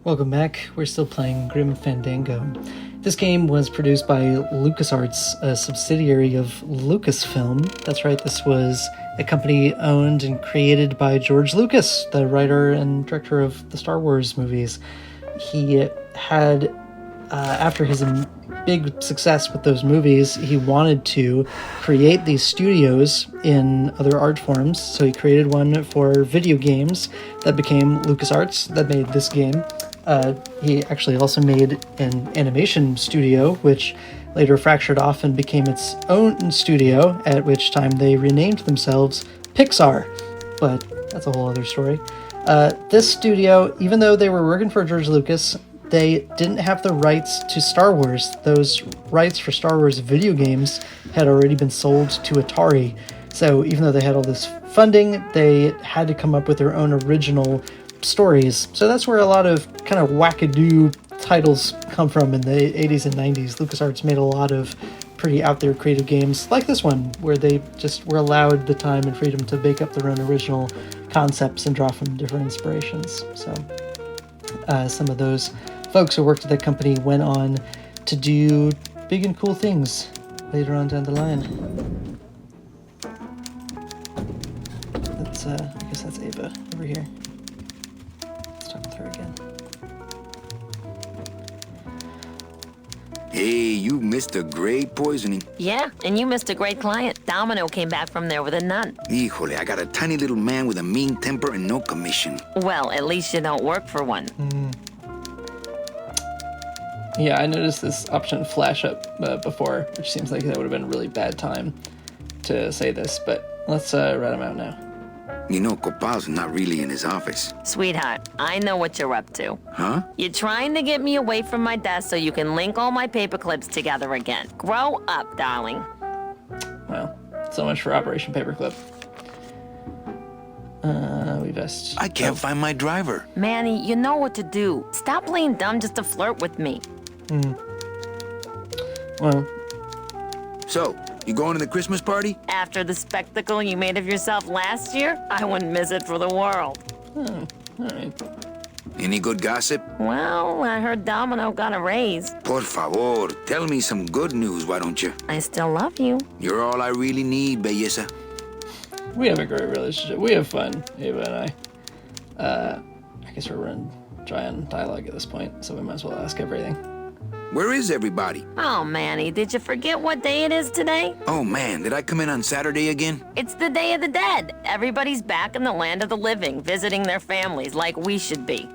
Welcome back. We're still playing Grim Fandango. This game was produced by LucasArts, a subsidiary of Lucasfilm. That's right, this was a company owned and created by George Lucas, the writer and director of the Star Wars movies. He had, after his big success with those movies, he wanted to create these studios in other art forms, so he created one for video games that became LucasArts, that made this game. He actually also made an animation studio, which later fractured off and became its own studio, at which time they renamed themselves Pixar. But that's a whole other story. This studio, even though they were working for George Lucas, they didn't have the rights to Star Wars. Those rights for Star Wars video games had already been sold to Atari. So even though they had all this funding, they had to come up with their own original stories. So that's where a lot of kind of wackadoo titles come from in the 80s and 90s. LucasArts made a lot of pretty out there creative games like this one, where they just were allowed the time and freedom to make up their own original concepts and draw from different inspirations. So some of those folks who worked at that company went on to do big and cool things later on down the line. That's I guess that's Ava over here. Her again. Hey, you missed a great poisoning. Yeah, and you missed a great client. Domino came back from there with a nun. Híjole, I got a tiny little man with a mean temper and no commission. Well, at least you don't work for one. Yeah, I noticed this option flash up before, which seems like that would have been a really bad time to say this, but let's rat him out now. You know, Copal's not really in his office. Sweetheart, I know what you're up to. Huh? You're trying to get me away from my desk so you can link all my paper clips together again. Grow up, darling. Well, so much for Operation Paperclip. We best... I can't find my driver. Manny, you know what to do. Stop playing dumb just to flirt with me. Well... So, you going to the Christmas party? After the spectacle you made of yourself last year, I wouldn't miss it for the world. Oh, alright. Any good gossip? Well, I heard Domino got a raise. Por favor, tell me some good news, why don't you? I still love you. You're all I really need, belleza. We have a great relationship. We have fun, Ava and I guess we're running dry on dialogue at this point, so we might as well ask everything. Where is everybody? Oh, Manny, did you forget what day it is today? Oh man, did I come in on Saturday again? It's the Day of the Dead. Everybody's back in the land of the living, visiting their families like we should be.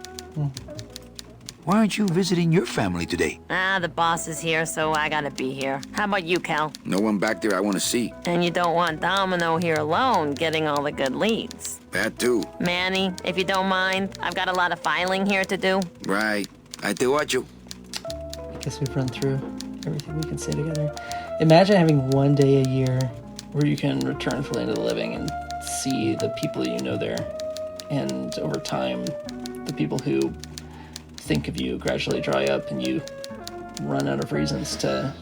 Why aren't you visiting your family today? The boss is here, so I gotta be here. How about you, Cal? No one back there I want to see. And you don't want Domino here alone, getting all the good leads. That too. Manny, if you don't mind, I've got a lot of filing here to do. Right. I te watcho. I guess we've run through everything we can say together. Imagine having one day a year where you can return to the land of the living and see the people you know there. And over time, the people who think of you gradually dry up and you run out of reasons to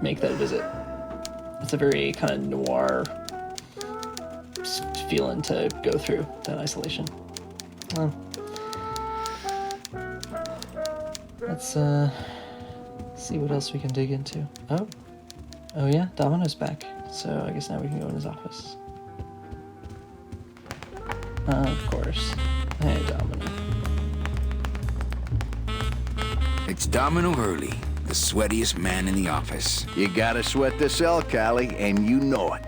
make that visit. It's a very kind of noir feeling to go through, that isolation. Well, let's see what else we can dig into. Oh yeah, Domino's back. So I guess now we can go in his office. Of course. Hey, Domino. It's Domino Hurley, the sweatiest man in the office. You gotta sweat the cell, Callie, and you know it.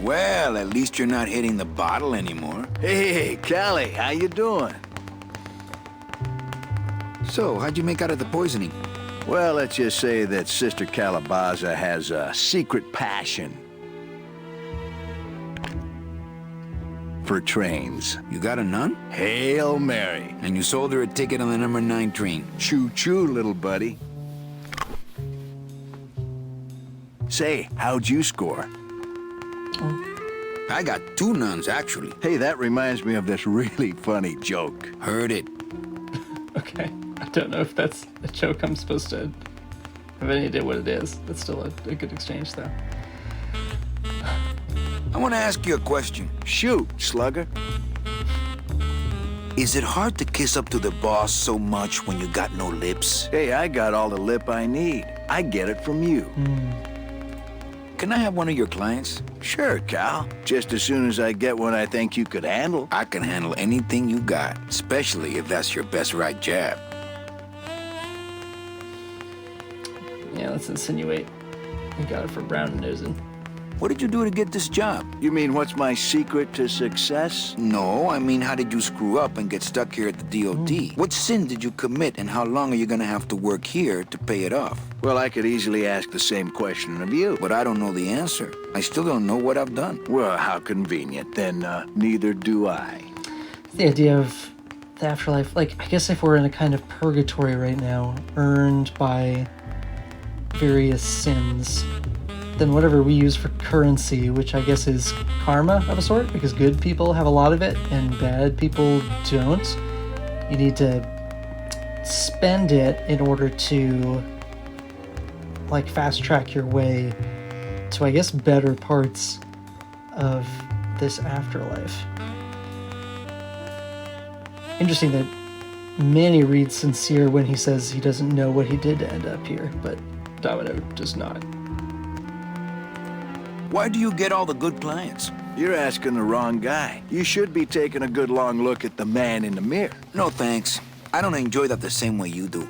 Well, at least you're not hitting the bottle anymore. Hey, Callie, how you doing? So, how'd you make out of the poisoning? Well, let's just say that Sister Calabaza has a secret passion for trains. You got a nun? Hail Mary. And you sold her a ticket on the number 9 train. Choo-choo, little buddy. Say, how'd you score? I got 2 nuns, actually. Hey, that reminds me of this really funny joke. Heard it. Okay. I don't know if that's a joke I'm supposed to have any idea what it is. That's still a good exchange, though. I want to ask you a question. Shoot, slugger. Is it hard to kiss up to the boss so much when you got no lips? Hey, I got all the lip I need. I get it from you. Can I have one of your clients? Sure, Cal. Just as soon as I get one I think you could handle. I can handle anything you got, especially if that's your best right jab. Yeah, let's insinuate. You got it for brown nosing. What did you do to get this job? You mean what's my secret to success? No, I mean, how did you screw up and get stuck here at the DOD? What sin did you commit, and how long are you gonna have to work here to pay it off? Well, I could easily ask the same question of you. But I don't know the answer. I still don't know what I've done. Well, how convenient. Then neither do I. The idea of the afterlife, like, I guess if we're in a kind of purgatory right now, earned by various sins, then whatever we use for currency, which I guess is karma of a sort, because good people have a lot of it and bad people don't, you need to spend it in order to, like, fast track your way to, I guess, better parts of this afterlife. Interesting that Manny reads sincere when he says he doesn't know what he did to end up here, but Domino does not. Why do you get all the good clients? You're asking the wrong guy. You should be taking a good long look at the man in the mirror. No thanks. I don't enjoy that the same way you do.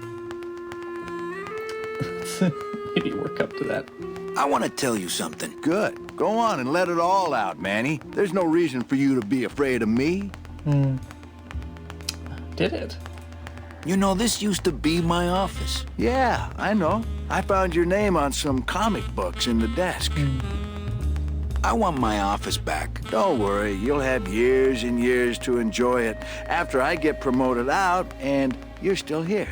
Maybe work up to that. I want to tell you something. Good. Go on and let it all out, Manny. There's no reason for you to be afraid of me. Did it? You know, this used to be my office. Yeah, I know. I found your name on some comic books in the desk. I want my office back. Don't worry, you'll have years and years to enjoy it after I get promoted out and you're still here.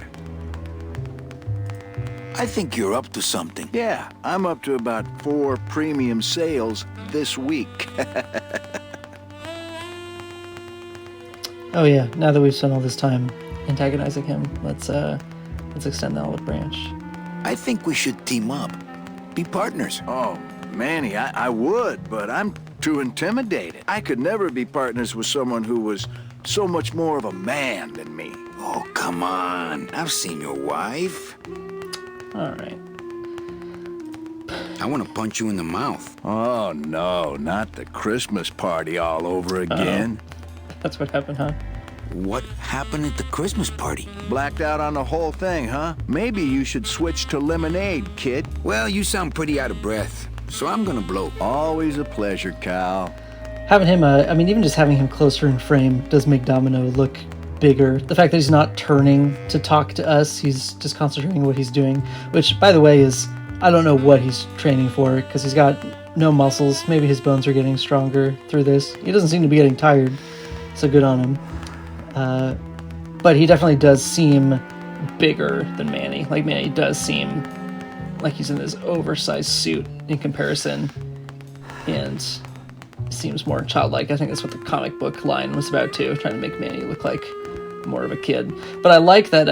I think you're up to something. Yeah, I'm up to about 4 premium sales this week. Oh yeah, now that we've spent all this time antagonizing him, let's extend the olive branch. I think we should team up. Be partners. Oh, Manny, I would, but I'm too intimidated. I could never be partners with someone who was so much more of a man than me. Oh, come on. I've seen your wife. All right. I want to punch you in the mouth. Oh, no, not the Christmas party all over again. That's what happened, huh? What happened at the Christmas party? Blacked out on the whole thing, huh? Maybe you should switch to lemonade, kid. Well, you sound pretty out of breath, so I'm gonna blow. Always a pleasure, Cal. Having him, I mean, even just having him closer in frame does make Domino look bigger. The fact that he's not turning to talk to us, he's just concentrating on what he's doing, which, by the way, is, I don't know what he's training for, because he's got no muscles. Maybe his bones are getting stronger through this. He doesn't seem to be getting tired, so good on him. But he definitely does seem bigger than Manny. Like, Manny does seem like he's in this oversized suit in comparison, and seems more childlike. I think that's what the comic book line was about too, trying to make Manny look like more of a kid. But I like that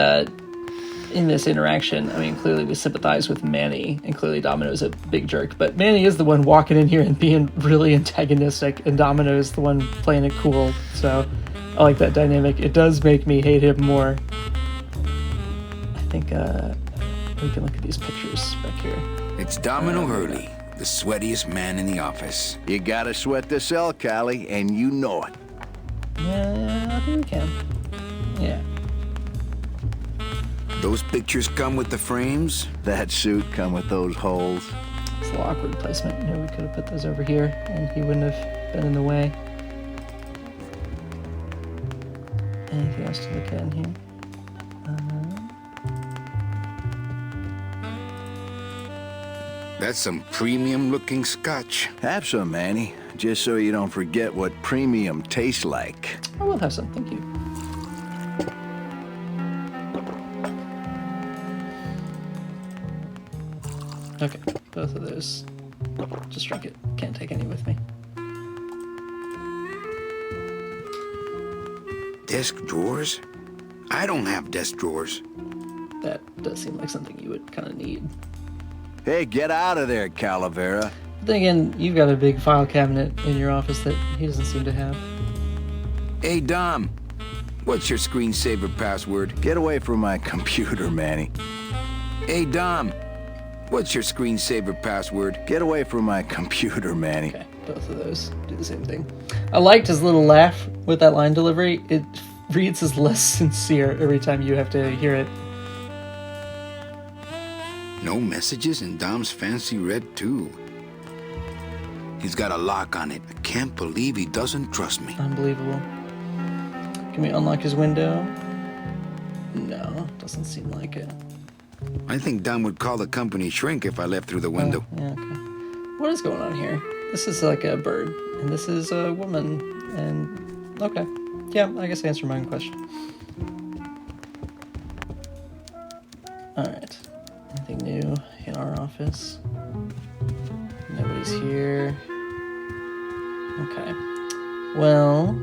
in this interaction, I mean, clearly we sympathize with Manny, and clearly Domino's a big jerk, but Manny is the one walking in here and being really antagonistic, and Domino is the one playing it cool, so I like that dynamic. It does make me hate him more. I think we can look at these pictures back here. It's Domino Hurley, the sweatiest man in the office. You gotta sweat the cell, Callie, and you know it. Yeah, I think we can. Yeah. Those pictures come with the frames? That suit come with those holes. It's a little awkward placement. You know, we could have put those over here, and he wouldn't have been in the way. Anything else to look at in here? That's some premium-looking scotch. Have some, Manny, just so you don't forget what premium tastes like. I will have some, thank you. Okay, both of those. Just drink it. Can't take any with me. Desk drawers? I don't have desk drawers. That does seem like something you would kind of need. Hey, get out of there, Calavera. But then again, you've got a big file cabinet in your office that he doesn't seem to have. Hey, Dom. What's your screensaver password? Get away from my computer, Manny. Hey, Dom. What's your screensaver password? Get away from my computer, Manny. Okay, both of those do the same thing. I liked his little laugh with that line delivery. It reads as less sincere every time you have to hear it. No messages in Dom's fancy red tube. He's got a lock on it. I can't believe he doesn't trust me. Unbelievable. Can we unlock his window? No, doesn't seem like it. I think Dom would call the company shrink if I left through the window. Oh, yeah, okay. What is going on here? This is like a bird, and this is a woman, and... Okay. Yeah, I guess I answered my own question. Alright. Anything new in our office? Nobody's here. Okay. Well...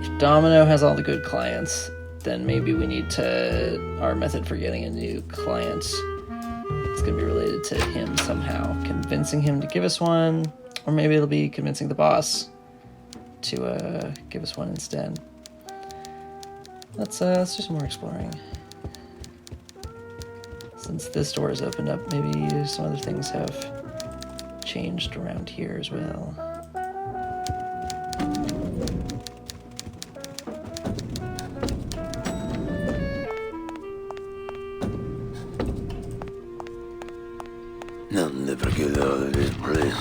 If Domino has all the good clients, then maybe we need to... Our method for getting a new client is going to be related to him somehow. Convincing him to give us one, or maybe it'll be convincing the boss to give us one instead. Let's do some more exploring. Since this door is opened up, maybe some other things have changed around here as well. I'll never get out of this place.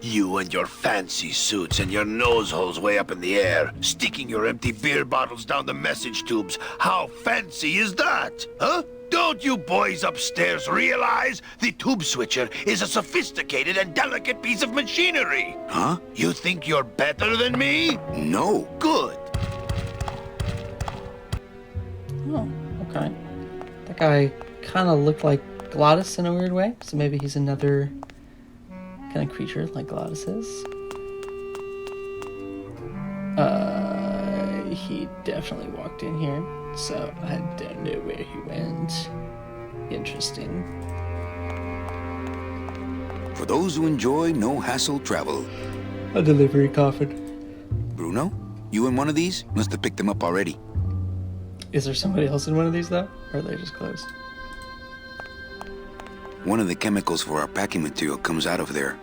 You and your fancy suits and your nose holes way up in the air, sticking your empty beer bottles down the message tubes. How fancy is that? Huh? Don't you boys upstairs realize the tube switcher is a sophisticated and delicate piece of machinery? Huh? You think you're better than me? No. Good. Oh, okay. That guy kind of looked like Glottis in a weird way, so maybe he's another kind of creature like Glottis is. He definitely walked in here, so I don't know where he went. Interesting. For those who enjoy no-hassle travel. A delivery coffin. Bruno, you in one of these? Must have picked them up already. Is there somebody else in one of these, though? Or are they just closed? One of the chemicals for our packing material comes out of there.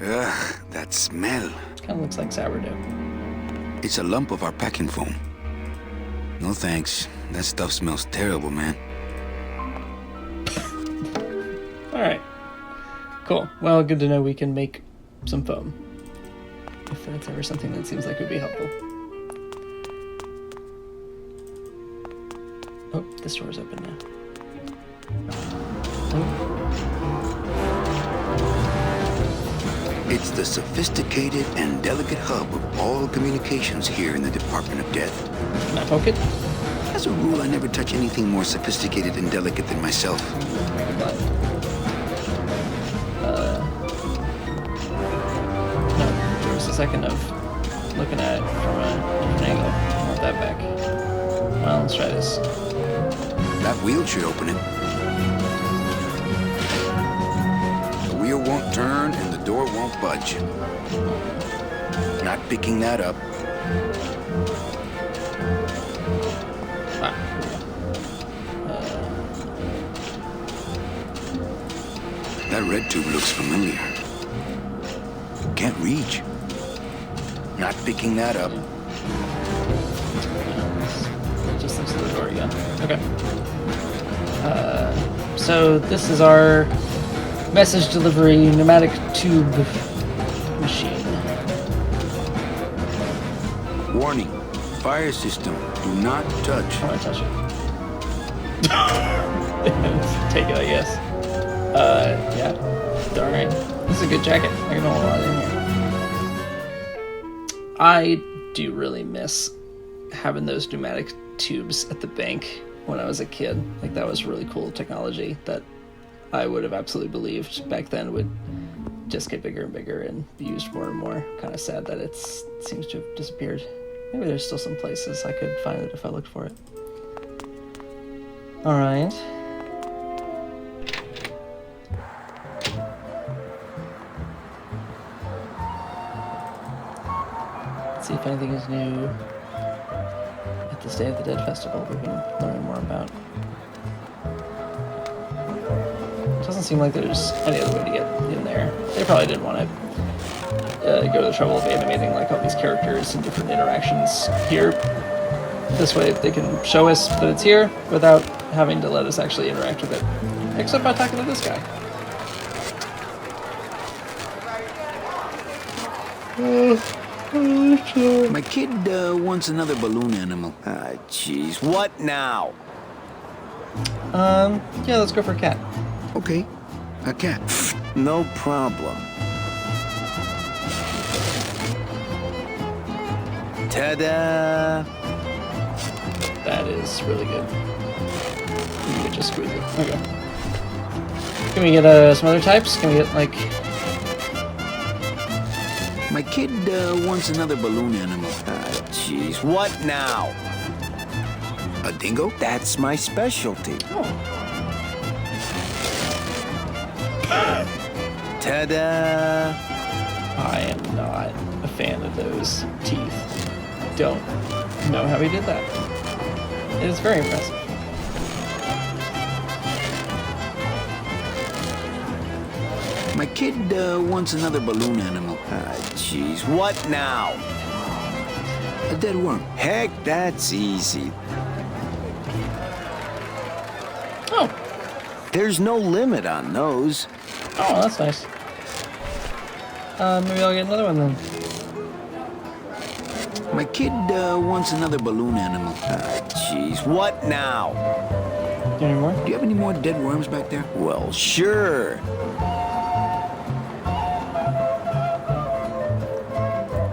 Ugh, that smell. Kind of looks like sourdough. It's a lump of our packing foam. No thanks. That stuff smells terrible, man. Alright. Cool. Well, good to know we can make some foam. If that's ever something that seems like would be helpful. Oh, this door's open now. Oh. It's the sophisticated and delicate hub of all communications here in the Department of Death. Can I poke it? As a rule, I never touch anything more sophisticated and delicate than myself. No, there was a second of looking at it from a different angle. I want that back. Well, let's try this. That wheel should open it. The wheel won't turn and the door won't budge. Not picking that up. That red tube looks familiar. Can't reach. Not picking that up. Just looks at the door again. Okay. So this is our message delivery pneumatic tube machine. Warning. Fire system. Do not touch. I want to touch it. Take it, I guess. Yeah. Alright. This is a good jacket. I can hold a lot in here. I do really miss having those pneumatic tubes at the bank when I was a kid. Like, that was really cool technology that I would have absolutely believed back then would just get bigger and bigger and be used more and more. Kind of sad that it seems to have disappeared. Maybe there's still some places I could find it if I looked for it. Alright. see if anything is new at this Day of the Dead festival we've been learning more about. Doesn't seem like there's any other way to get in there. They probably didn't want to go to the trouble of animating like all these characters and different interactions here. This way they can show us that it's here without having to let us actually interact with it. Except by talking to this guy. My kid wants another balloon animal. Ah, jeez. What now? Yeah, let's go for a cat. Okay, a cat. No problem. Ta-da! That is really good. You could just squeeze it. Okay. Can we get some other types? Can we get like... My kid wants another balloon animal. Ah, jeez. What now? A dingo? That's my specialty. Oh. Ta-da! I am not a fan of those teeth. Don't know how he did that. It is very impressive. My kid wants another balloon animal. Ah, jeez. What now? A dead worm. Heck, that's easy. Oh. There's no limit on those. Oh, that's nice. Maybe I'll get another one then. My kid wants another balloon animal. Ah, jeez. What now? Do you have any more? Do you have any more dead worms back there? Well, sure.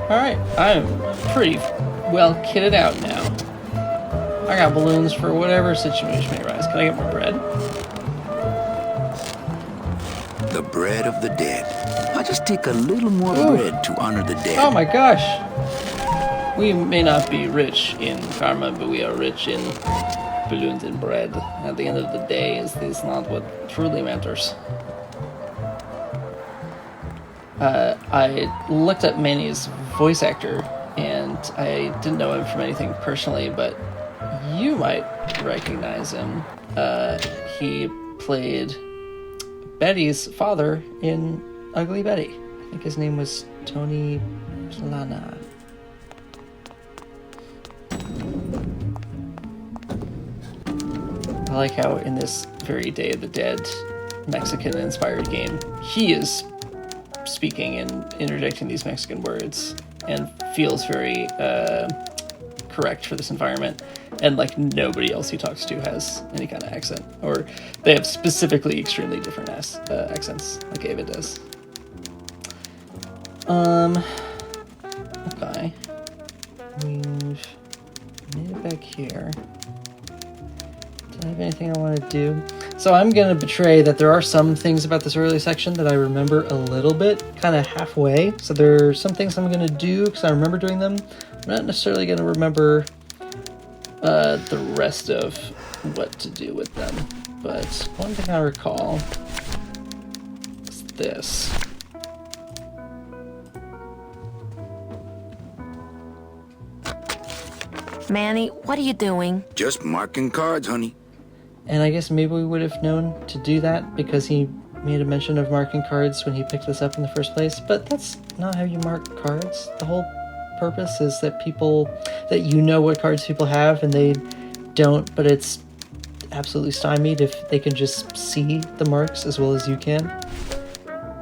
Alright, I'm pretty well kitted out now. I got balloons for whatever situation may arise. Can I get more bread? The bread of the dead. I'll just take a little more bread to honor the dead. Oh my gosh! We may not be rich in karma, but we are rich in balloons and bread. At the end of the day, is this not what truly matters? I looked at Manny's voice actor, and I didn't know him from anything personally, but you might recognize him. He played Betty's father in Ugly Betty. I think his name was Tony Plana. I like how in this very Day of the Dead Mexican-inspired game, he is speaking and interjecting these Mexican words and feels very correct for this environment. And like nobody else he talks to has any kind of accent, or they have specifically extremely different accents, like Ava does. Okay. We've made it back here. Do I have anything I want to do? So I'm going to betray that there are some things about this early section that I remember a little bit, kind of halfway. So there are some things I'm going to do because I remember doing them. I'm not necessarily going to remember the rest of what to do with them. But one thing I recall is this. Manny, what are you doing? Just marking cards, honey. And I guess maybe we would have known to do that because he made a mention of marking cards when he picked this up in the first place. But that's not how you mark cards. The whole purpose is that you know what cards people have and they don't, but it's absolutely stymied if they can just see the marks as well as you can.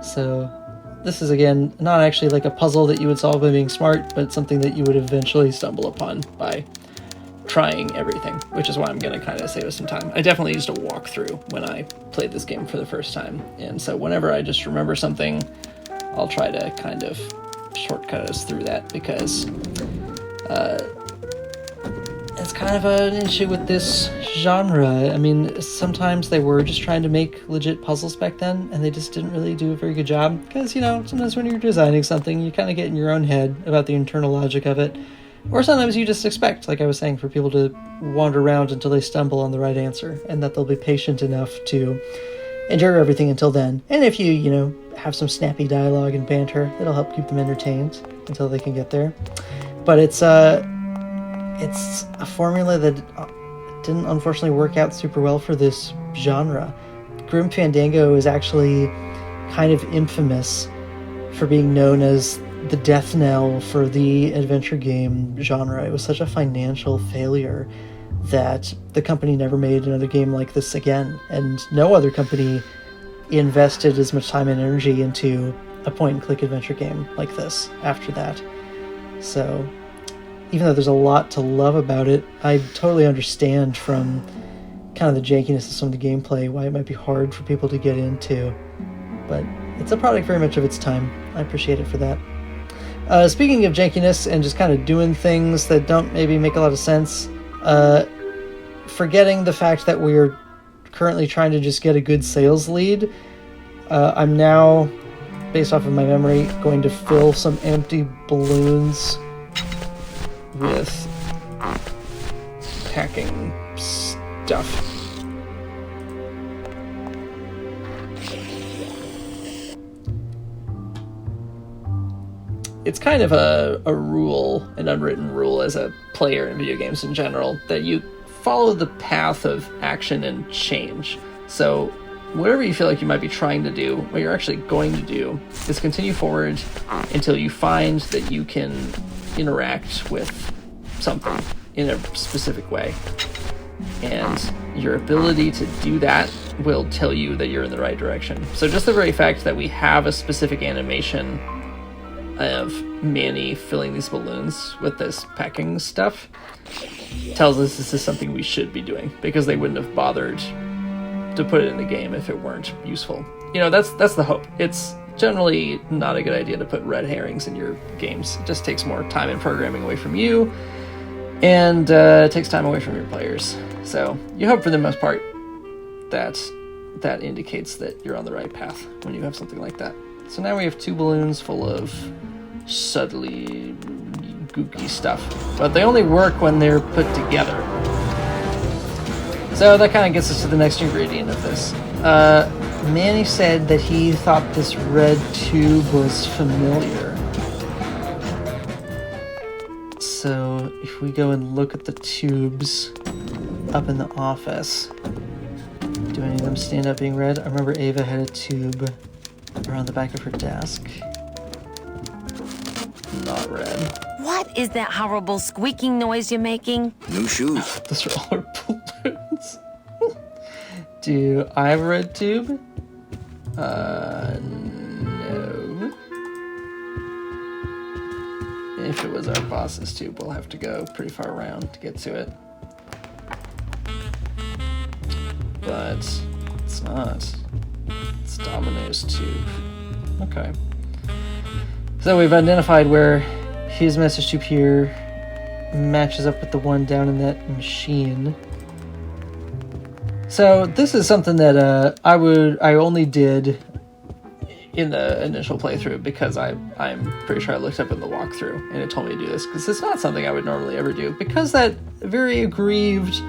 So this is, again, not actually like a puzzle that you would solve by being smart, but something that you would eventually stumble upon by trying everything, which is why I'm going to kind of save us some time. I definitely used a walkthrough when I played this game for the first time, and so whenever I just remember something, I'll try to kind of shortcut us through that, because it's kind of an issue with this genre. I mean, sometimes they were just trying to make legit puzzles back then, and they just didn't really do a very good job, because, you know, sometimes when you're designing something, you kind of get in your own head about the internal logic of it. Or sometimes you just expect, like I was saying, for people to wander around until they stumble on the right answer, and that they'll be patient enough to endure everything until then. And if you have some snappy dialogue and banter, that'll help keep them entertained until they can get there. but it's a formula that didn't unfortunately work out super well for this genre. Grim Fandango is actually kind of infamous for being known as the death knell for the adventure game genre. It was such a financial failure that the company never made another game like this again, and no other company invested as much time and energy into a point-and-click adventure game like this after that. So, even though there's a lot to love about it, I totally understand from kind of the jankiness of some of the gameplay why it might be hard for people to get into. But it's a product very much of its time. I appreciate it for that. Speaking of jankiness and just kind of doing things that don't maybe make a lot of sense, forgetting the fact that we're currently trying to just get a good sales lead, I'm now, based off of my memory, going to fill some empty balloons with packing stuff. It's kind of a rule, an unwritten rule as a player in video games in general, that you follow the path of action and change. So whatever you feel like you might be trying to do, what you're actually going to do is continue forward until you find that you can interact with something in a specific way. And your ability to do that will tell you that you're in the right direction. So just the very fact that we have a specific animation of Manny filling these balloons with this packing stuff tells us this is something we should be doing, because they wouldn't have bothered to put it in the game if it weren't useful. You know, that's the hope. It's generally not a good idea to put red herrings in your games. It just takes more time and programming away from you, and it takes time away from your players. So you hope for the most part that indicates that you're on the right path when you have something like that. So now we have 2 balloons full of subtly gooky stuff, but they only work when they're put together. So that kind of gets us to the next ingredient of this. Manny said that he thought this red tube was familiar. So if we go and look at the tubes up in the office, do any of them stand up being red? I remember Ava had a tube around the back of her desk. Not red. What is that horrible squeaking noise you're making? New shoes. Those are all her balloons. Do I have a red tube? No. If it was our boss's tube, we'll have to go pretty far around to get to it. But it's not. It's Domino's tube. Okay. So we've identified where his message tube here matches up with the one down in that machine. So this is something that I only did in the initial playthrough because I'm pretty sure I looked up in the walkthrough and it told me to do this, because it's not something I would normally ever do, because that very aggrieved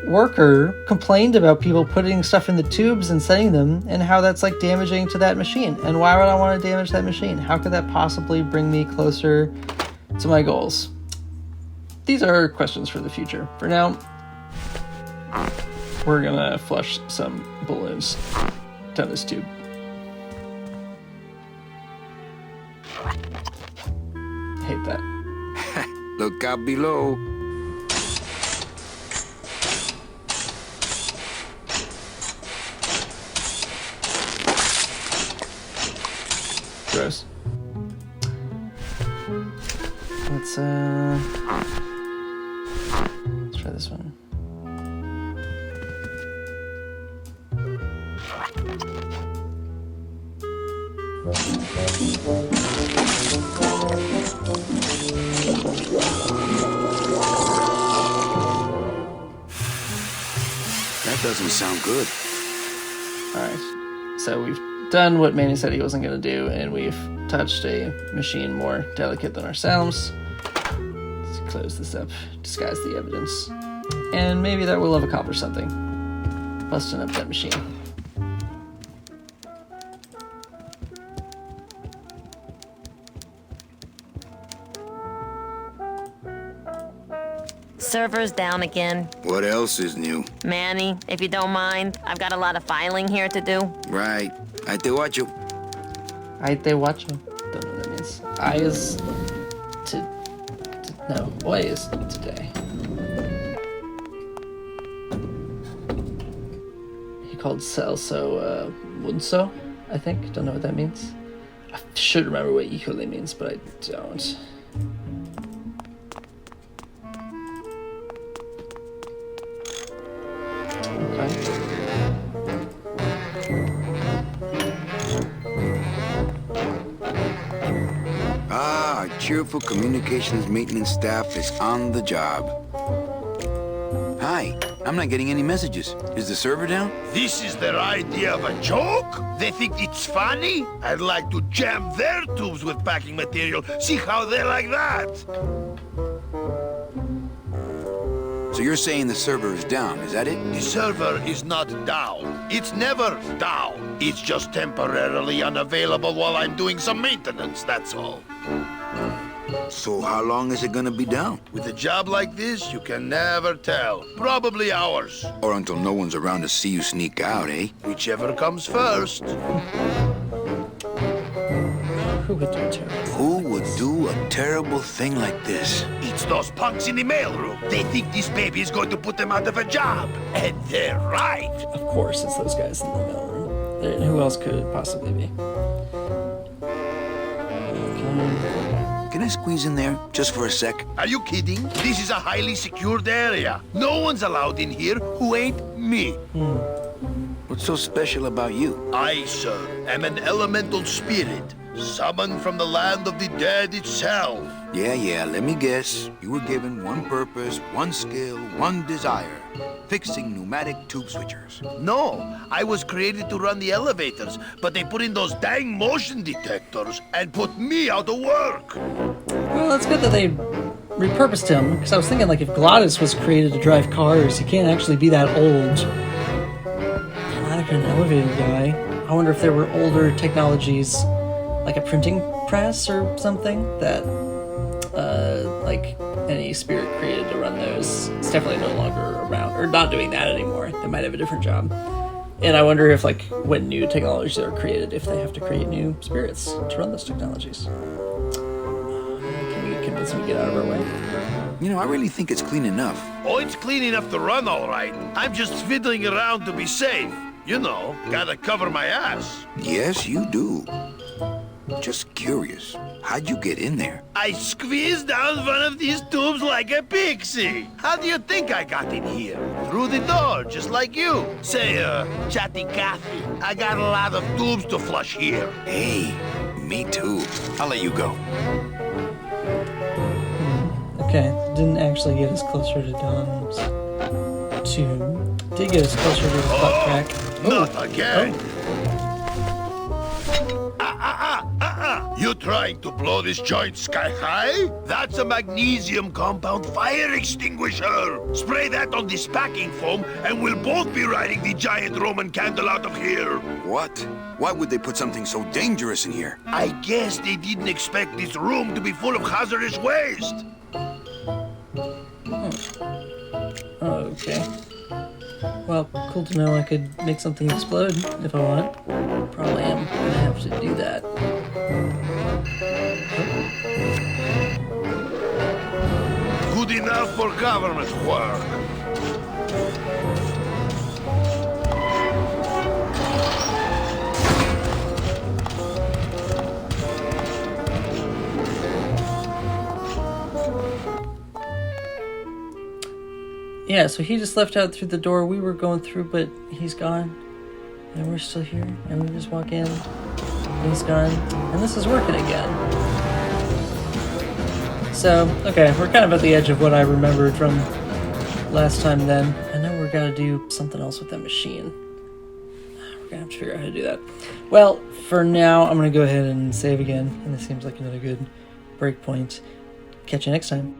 worker complained about people putting stuff in the tubes and setting them, and how that's like damaging to that machine. And why would I want to damage that machine? How could that possibly bring me closer to my goals? These are questions for the future. For now, we're gonna flush some balloons down this tube. Hate that. Look out below. Gross. Let's try this one. That doesn't sound good. Alright, so we've done what Manny said he wasn't going to do, and we've touched a machine more delicate than ourselves. Let's close this up, disguise the evidence, and maybe that will have accomplished something. Busting up that machine. Server's down again. What else is new? Manny, if you don't mind, I've got a lot of filing here to do. Right. I te watcho. I te watch him. Don't know what that means. I is no, boy is today. He called Celso Munso, I think. Don't know what that means. I should remember what Ihole means, but I don't. Okay. Ah, our cheerful communications maintenance staff is on the job. Hi, I'm not getting any messages. Is the server down? This is their idea of a joke? They think it's funny? I'd like to jam their tubes with packing material. See how they like that? So you're saying the server is down, is that it? The server is not down. It's never down. It's just temporarily unavailable while I'm doing some maintenance, that's all. So how long is it gonna be down? With a job like this, you can never tell. Probably hours. Or until no one's around to see you sneak out, eh? Whichever comes first. Who would do terrible? Who would do a terrible thing like this? It's those punks in the mailroom. They think this baby is going to put them out of a job. And they're right. Of course, it's those guys in the mailroom. Who else could it possibly be? Can I squeeze in there just for a sec? Are you kidding? This is a highly secured area. No one's allowed in here who ain't me. What's so special about you? I, sir, am an elemental spirit, summoned from the land of the dead itself. Yeah, let me guess. You were given one purpose, one skill, one desire. Fixing pneumatic tube switchers. No, I was created to run the elevators, but they put in those dang motion detectors and put me out of work. Well, it's good that they repurposed him, because I was thinking, like, if Glottis was created to drive cars, he can't actually be that old. Not an elevator guy. I wonder if there were older technologies, like a printing press or something, that, like, any spirit created to run those. It's definitely no longer around, or not doing that anymore. They might have a different job. And I wonder if, like, when new technologies are created, if they have to create new spirits to run those technologies. Can we convince them to get out of our way? You know, I really think it's clean enough. Oh, it's clean enough to run, all right. I'm just fiddling around to be safe. You know, gotta cover my ass. Yes, you do. Just curious. How'd you get in there? I squeezed down one of these tubes like a pixie. How do you think I got in here? Through the door, just like you. Say, Chatty Cathy, I got a lot of tubes to flush here. Hey, me too. I'll let you go. Okay, didn't actually get us closer to Don's tomb. Did get us closer to his butt crack. Not again. You trying to blow this joint sky high? That's a magnesium compound fire extinguisher. Spray that on this packing foam and we'll both be riding the giant Roman candle out of here. What? Why would they put something so dangerous in here? I guess they didn't expect this room to be full of hazardous waste. Okay. Well, cool to know I could make something explode if I want. Probably am gonna have to do that. Good enough for government work. Yeah, so he just left out through the door we were going through, but he's gone. And we're still here, and we just walk in, and he's gone, and this is working again. So, okay, we're kind of at the edge of what I remembered from last time then. I know we're gonna do something else with that machine. We're gonna have to figure out how to do that. Well, for now, I'm gonna go ahead and save again, and this seems like another good break point. Catch you next time.